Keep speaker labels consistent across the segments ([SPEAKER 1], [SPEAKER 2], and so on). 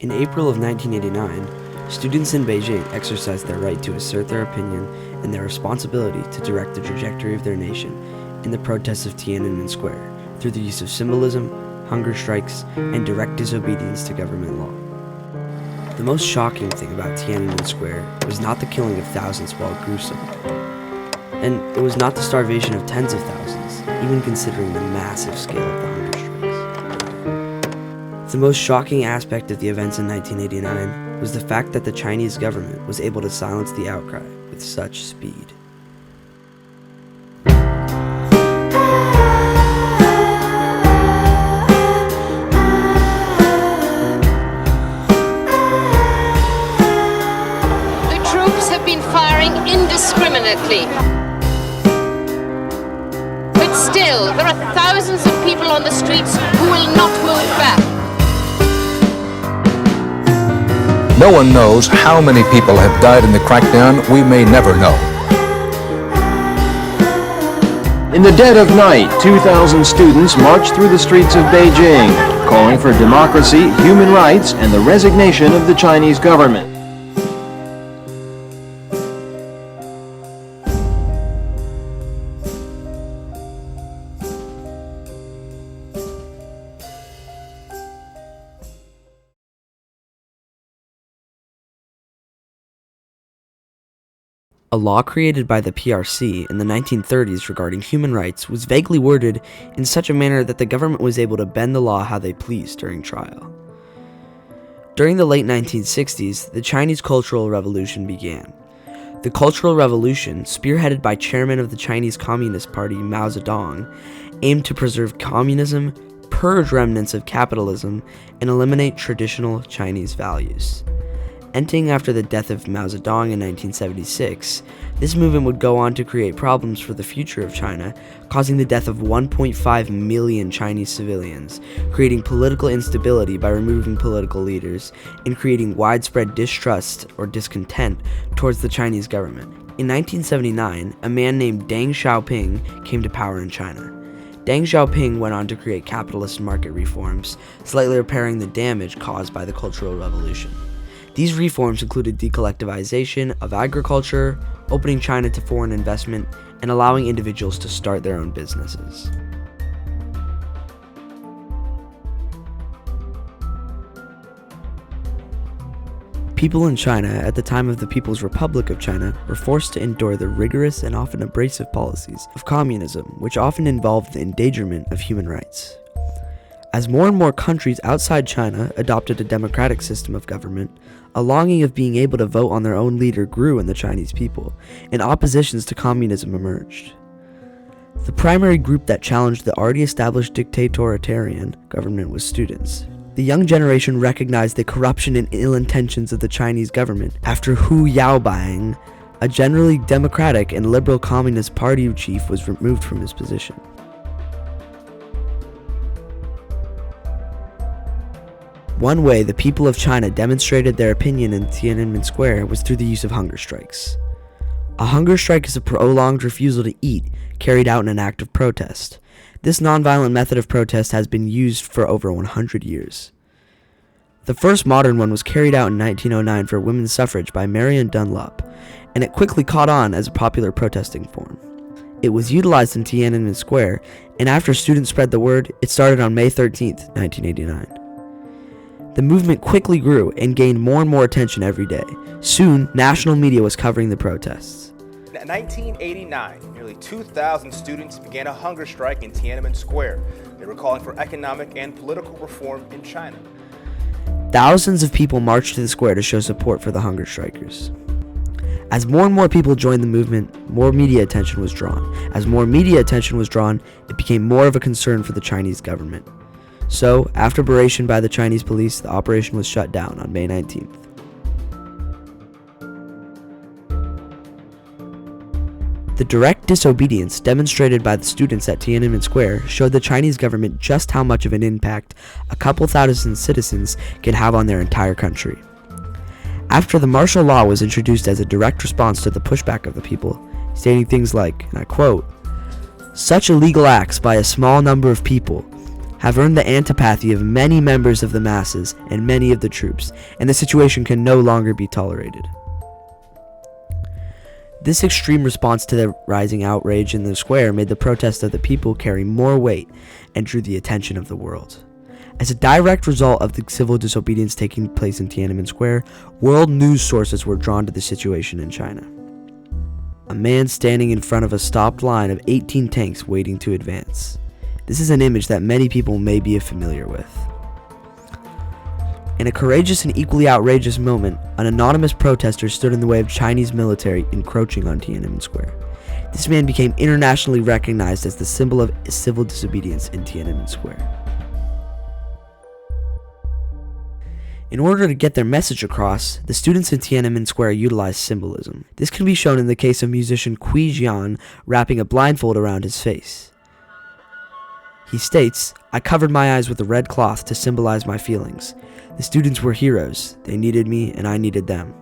[SPEAKER 1] In April of 1989, students in Beijing exercised their right to assert their opinion and their responsibility to direct the trajectory of their nation in the protests of Tiananmen Square through the use of symbolism, hunger strikes, and direct disobedience to government law. The most shocking thing about Tiananmen Square was not the killing of thousands while gruesome, and it was not the starvation of tens of thousands, even considering the massive scale of the hunger strikes. The most shocking aspect of the events in 1989 was the fact that the Chinese government was able to silence the outcry with such speed.
[SPEAKER 2] The troops have been firing indiscriminately. But still, there are thousands of people on the streets who will not move back.
[SPEAKER 3] No one knows how many people have died in the crackdown. We may never know.
[SPEAKER 4] In the dead of night, 2,000 students marched through the streets of Beijing, calling for democracy, human rights, and the resignation of the Chinese government.
[SPEAKER 1] A law created by the PRC in the 1930s regarding human rights was vaguely worded in such a manner that the government was able to bend the law how they pleased during trial. During the late 1960s, the Chinese Cultural Revolution began. The Cultural Revolution, spearheaded by chairman of the Chinese Communist Party Mao Zedong, aimed to preserve communism, purge remnants of capitalism, and eliminate traditional Chinese values. Ending after the death of Mao Zedong in 1976, this movement would go on to create problems for the future of China, causing the death of 1.5 million Chinese civilians, creating political instability by removing political leaders, and creating widespread distrust or discontent towards the Chinese government. In 1979, a man named Deng Xiaoping came to power in China. Deng Xiaoping went on to create capitalist market reforms, slightly repairing the damage caused by the Cultural Revolution. These reforms included decollectivization of agriculture, opening China to foreign investment, and allowing individuals to start their own businesses. People in China at the time of the People's Republic of China were forced to endure the rigorous and often abrasive policies of communism, which often involved the endangerment of human rights. As more and more countries outside China adopted a democratic system of government, a longing of being able to vote on their own leader grew in the Chinese people, and oppositions to communism emerged. The primary group that challenged the already established dictatorial government was students. The young generation recognized the corruption and ill intentions of the Chinese government after Hu Yaobang, a generally democratic and liberal communist party chief, was removed from his position. One way the people of China demonstrated their opinion in Tiananmen Square was through the use of hunger strikes. A hunger strike is a prolonged refusal to eat carried out in an act of protest. This nonviolent method of protest has been used for over 100 years. The first modern one was carried out in 1909 for women's suffrage by Marion Dunlop, and it quickly caught on as a popular protesting form. It was utilized in Tiananmen Square, and after students spread the word, it started on May 13, 1989. The movement quickly grew and gained more and more attention every day. Soon, national media was covering the protests.
[SPEAKER 5] In 1989, nearly 2,000 students began a hunger strike in Tiananmen Square. They were calling for economic and political reform in China.
[SPEAKER 1] Thousands of people marched to the square to show support for the hunger strikers. As more and more people joined the movement, more media attention was drawn. As more media attention was drawn, it became more of a concern for the Chinese government. So, after operation by the Chinese police, the operation was shut down on May 19th. The direct disobedience demonstrated by the students at Tiananmen Square showed the Chinese government just how much of an impact a couple thousand citizens can have on their entire country. After the martial law was introduced as a direct response to the pushback of the people, stating things like, and I quote, "Such illegal acts by a small number of people have earned the antipathy of many members of the masses and many of the troops, and the situation can no longer be tolerated. This extreme response to the rising outrage in the square made the protest of the people carry more weight and drew the attention of the world. As a direct result of the civil disobedience taking place in Tiananmen Square, world news sources were drawn to the situation in China. A man standing in front of a stopped line of 18 tanks waiting to advance. This is an image that many people may be familiar with. In a courageous and equally outrageous moment, an anonymous protester stood in the way of Chinese military encroaching on Tiananmen Square. This man became internationally recognized as the symbol of civil disobedience in Tiananmen Square. In order to get their message across, the students in Tiananmen Square utilized symbolism. This can be shown in the case of musician Qui Jian wrapping a blindfold around his face. He states, "I covered my eyes with a red cloth to symbolize my feelings. The students were heroes. They needed me and I needed them."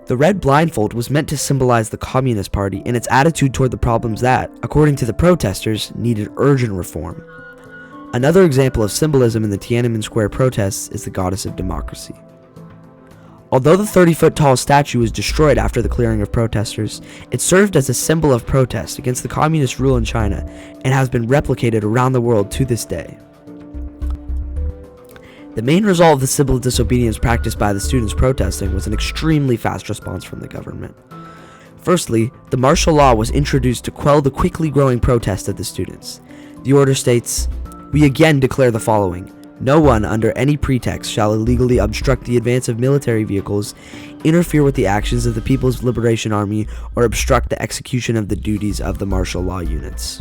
[SPEAKER 1] The red blindfold was meant to symbolize the Communist Party and its attitude toward the problems that, according to the protesters, needed urgent reform. Another example of symbolism in the Tiananmen Square protests is the goddess of democracy. Although the 30-foot-tall statue was destroyed after the clearing of protesters, it served as a symbol of protest against the communist rule in China and has been replicated around the world to this day. The main result of the civil disobedience practiced by the students protesting was an extremely fast response from the government. Firstly, the martial law was introduced to quell the quickly growing protest of the students. The order states, "We again declare the following. No one, under any pretext, shall illegally obstruct the advance of military vehicles, interfere with the actions of the People's Liberation Army, or obstruct the execution of the duties of the martial law units.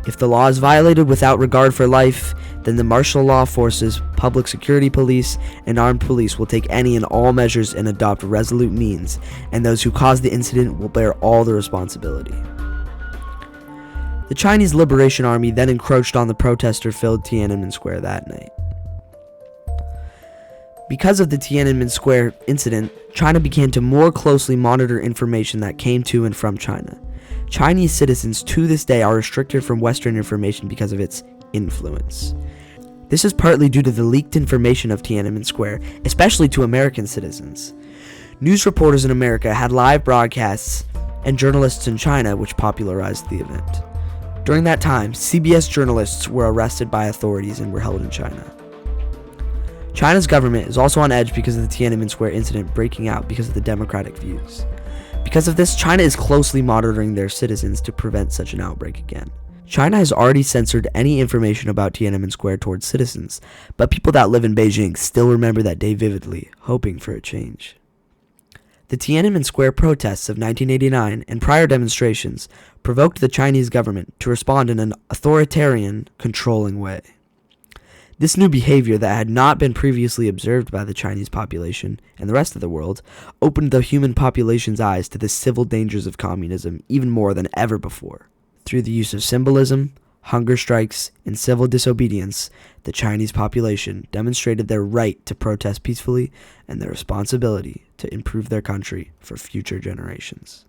[SPEAKER 1] If the law is violated without regard for life, then the martial law forces, public security police, and armed police will take any and all measures and adopt resolute means, and those who caused the incident will bear all the responsibility." The Chinese Liberation Army then encroached on the protester-filled Tiananmen Square that night. Because of the Tiananmen Square incident, China began to more closely monitor information that came to and from China. Chinese citizens to this day are restricted from Western information because of its influence. This is partly due to the leaked information of Tiananmen Square, especially to American citizens. News reporters in America had live broadcasts, and journalists in China which popularized the event. During that time, CBS journalists were arrested by authorities and were held in China. China's government is also on edge because of the Tiananmen Square incident breaking out because of the democratic views. Because of this, China is closely monitoring their citizens to prevent such an outbreak again. China has already censored any information about Tiananmen Square towards citizens, but people that live in Beijing still remember that day vividly, hoping for a change. The Tiananmen Square protests of 1989 and prior demonstrations provoked the Chinese government to respond in an authoritarian, controlling way. This new behavior that had not been previously observed by the Chinese population and the rest of the world opened the human population's eyes to the civil dangers of communism even more than ever before. Through the use of symbolism, hunger strikes, and civil disobedience, the Chinese population demonstrated their right to protest peacefully and their responsibility to improve their country for future generations.